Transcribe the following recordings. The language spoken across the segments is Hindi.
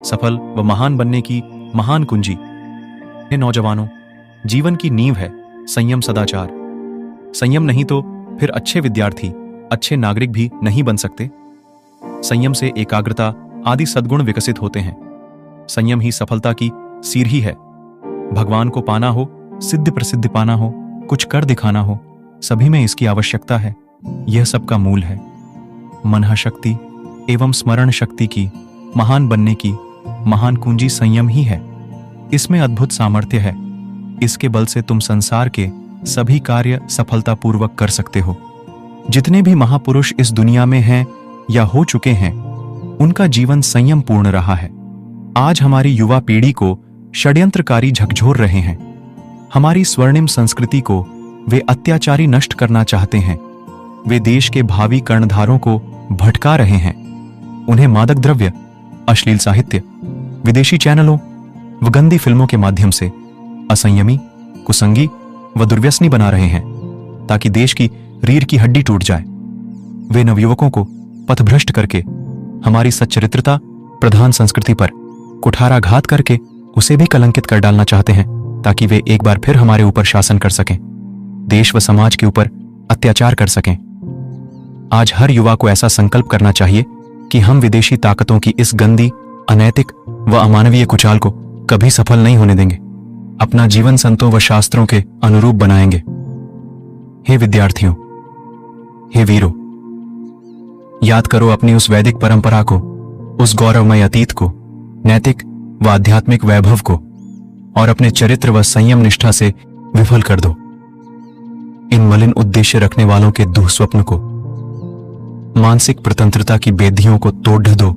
सफल व महान बनने की महान कुंजी। हे नौजवानों, जीवन की नींव है संयम सदाचार। संयम नहीं तो फिर अच्छे विद्यार्थी, अच्छे नागरिक भी नहीं बन सकते। संयम से एकाग्रता आदि सद्गुण विकसित होते हैं। संयम ही सफलता की सीढ़ी है। भगवान को पाना हो, सिद्ध प्रसिद्ध पाना हो, कुछ कर दिखाना हो, सभी में इसकी आवश्यकता है। यह सबका मूल है। मनः शक्ति एवं स्मरण शक्ति की महान बनने की महान कुंजी संयम ही है। इसमें अद्भुत सामर्थ्य है। इसके बल से तुम संसार के सभी कार्य सफलतापूर्वक कर सकते हो। जितने भी महापुरुष इस दुनिया में हैं या हो चुके हैं, उनका जीवन संयम पूर्ण रहा है। आज हमारी युवा पीढ़ी को षड्यंत्रकारी झकझोर रहे हैं। हमारी स्वर्णिम संस्कृति को वे अत्याचारी नष्ट करना चाहते हैं। वे देश के भावी कर्णधारों को भटका रहे हैं। उन्हें मादक द्रव्य, अश्लील साहित्य, विदेशी चैनलों व गंदी फिल्मों के माध्यम से असंयमी, कुसंगी व दुर्व्यसनी बना रहे हैं, ताकि देश की रीढ़ की हड्डी टूट जाए। वे नवयुवकों को पथभ्रष्ट करके हमारी सच्चरित्रता प्रधान संस्कृति पर कुठाराघात करके उसे भी कलंकित कर डालना चाहते हैं, ताकि वे एक बार फिर हमारे ऊपर शासन कर सकें, देश व समाज के ऊपर अत्याचार कर सकें। आज हर युवा को ऐसा संकल्प करना चाहिए कि हम विदेशी ताकतों की इस गंदी, अनैतिक व अमानवीय कुचाल को कभी सफल नहीं होने देंगे। अपना जीवन संतों व शास्त्रों के अनुरूप बनाएंगे। हे विद्यार्थियों, हे वीरों, याद करो अपनी उस वैदिक परंपरा को, उस गौरवमय अतीत को, नैतिक व आध्यात्मिक वैभव को, और अपने चरित्र व संयम निष्ठा से विफल कर दो इन मलिन उद्देश्य रखने वालों के दुःस्वप्न को। मानसिक प्रतंत्रता की बेधियों को तोड़ दो।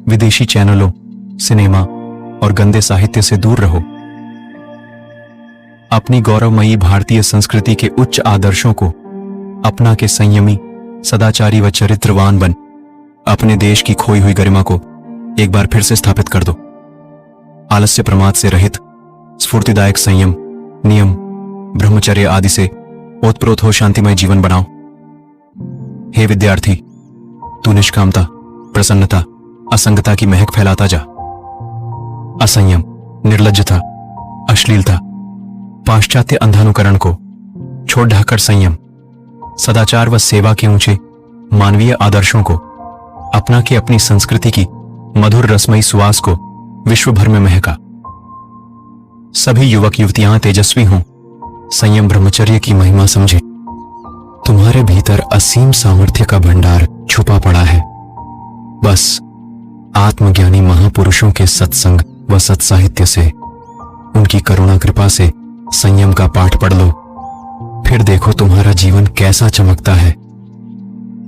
विदेशी चैनलों, सिनेमा और गंदे साहित्य से दूर रहो। अपनी गौरवमयी भारतीय संस्कृति के उच्च आदर्शों को अपना के संयमी, सदाचारी व चरित्रवान बन अपने देश की खोई हुई गरिमा को एक बार फिर से स्थापित कर दो। आलस्य प्रमाद से रहित स्फूर्तिदायक संयम, नियम, ब्रह्मचर्य आदि से ओतप्रोत हो शांतिमय जीवन बनाओ। हे विद्यार्थी, तू निष्कामता, प्रसन्नता, असंगता की महक फैलाता जा। असंयम, निर्लज्जता, अश्लीलता, पाश्चात्य अंधानुकरण को छोड़ ढाकर संयम, सदाचार व सेवा के ऊंचे मानवीय आदर्शों को अपना के अपनी संस्कृति की मधुर रसमयी सुवास को विश्व भर में महका। सभी युवक युवतियां तेजस्वी हों, संयम ब्रह्मचर्य की महिमा समझे। तुम्हारे भीतर असीम सामर्थ्य का भंडार छुपा पड़ा है। बस आत्मज्ञानी महापुरुषों के सत्संग व सत्साहित्य से, उनकी करुणा कृपा से संयम का पाठ पढ़ लो। फिर देखो तुम्हारा जीवन कैसा चमकता है।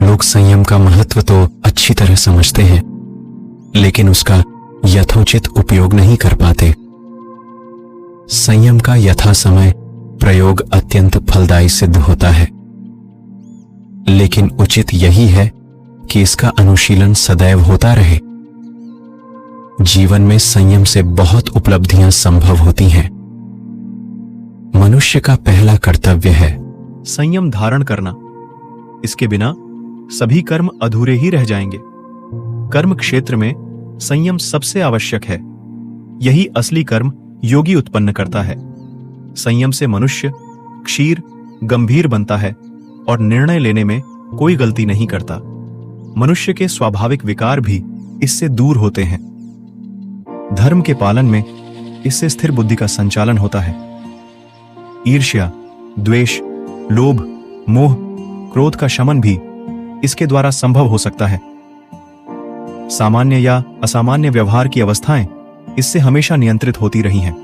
लोग संयम का महत्व तो अच्छी तरह समझते हैं, लेकिन उसका यथोचित उपयोग नहीं कर पाते। संयम का यथा समय प्रयोग अत्यंत फलदायी सिद्ध होता है, लेकिन उचित यही है कि इसका अनुशीलन सदैव होता रहे। जीवन में संयम से बहुत उपलब्धियां संभव होती हैं। मनुष्य का पहला कर्तव्य है संयम धारण करना। इसके बिना सभी कर्म अधूरे ही रह जाएंगे। कर्म क्षेत्र में संयम सबसे आवश्यक है। यही असली कर्म योगी उत्पन्न करता है। संयम से मनुष्य क्षीर, गंभीर बनता है और निर्णय लेने में कोई गलती नहीं करता। मनुष्य के स्वाभाविक विकार भी इससे दूर होते हैं। धर्म के पालन में इससे स्थिर बुद्धि का संचालन होता है। ईर्ष्या, द्वेष, लोभ, मोह, क्रोध का शमन भी इसके द्वारा संभव हो सकता है। सामान्य या असामान्य व्यवहार की अवस्थाएं इससे हमेशा नियंत्रित होती रही हैं।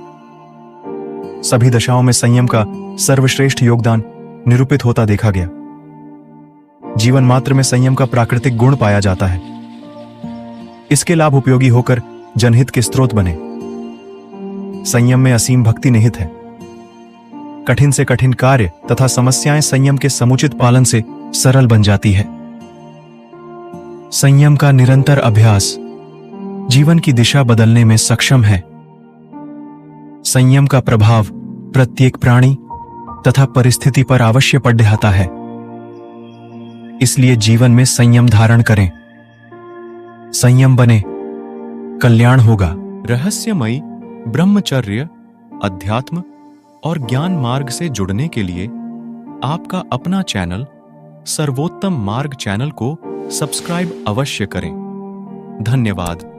सभी दशाओं में संयम का सर्वश्रेष्ठ योगदान निरूपित होता देखा गया। जीवन मात्र में संयम का प्राकृतिक गुण पाया जाता है। इसके लाभ उपयोगी होकर जनहित के स्रोत बने। संयम में असीम भक्ति निहित है। कठिन से कठिन कार्य तथा समस्याएं संयम के समुचित पालन से सरल बन जाती है। संयम का निरंतर अभ्यास जीवन की दिशा बदलने में सक्षम है। संयम का प्रभाव प्रत्येक प्राणी तथा परिस्थिति पर अवश्य पड़ जाता है। इसलिए जीवन में संयम धारण करें, संयम बने, कल्याण होगा। रहस्यमयी ब्रह्मचर्य, अध्यात्म और ज्ञान मार्ग से जुड़ने के लिए आपका अपना चैनल सर्वोत्तम मार्ग चैनल को सब्सक्राइब अवश्य करें। धन्यवाद।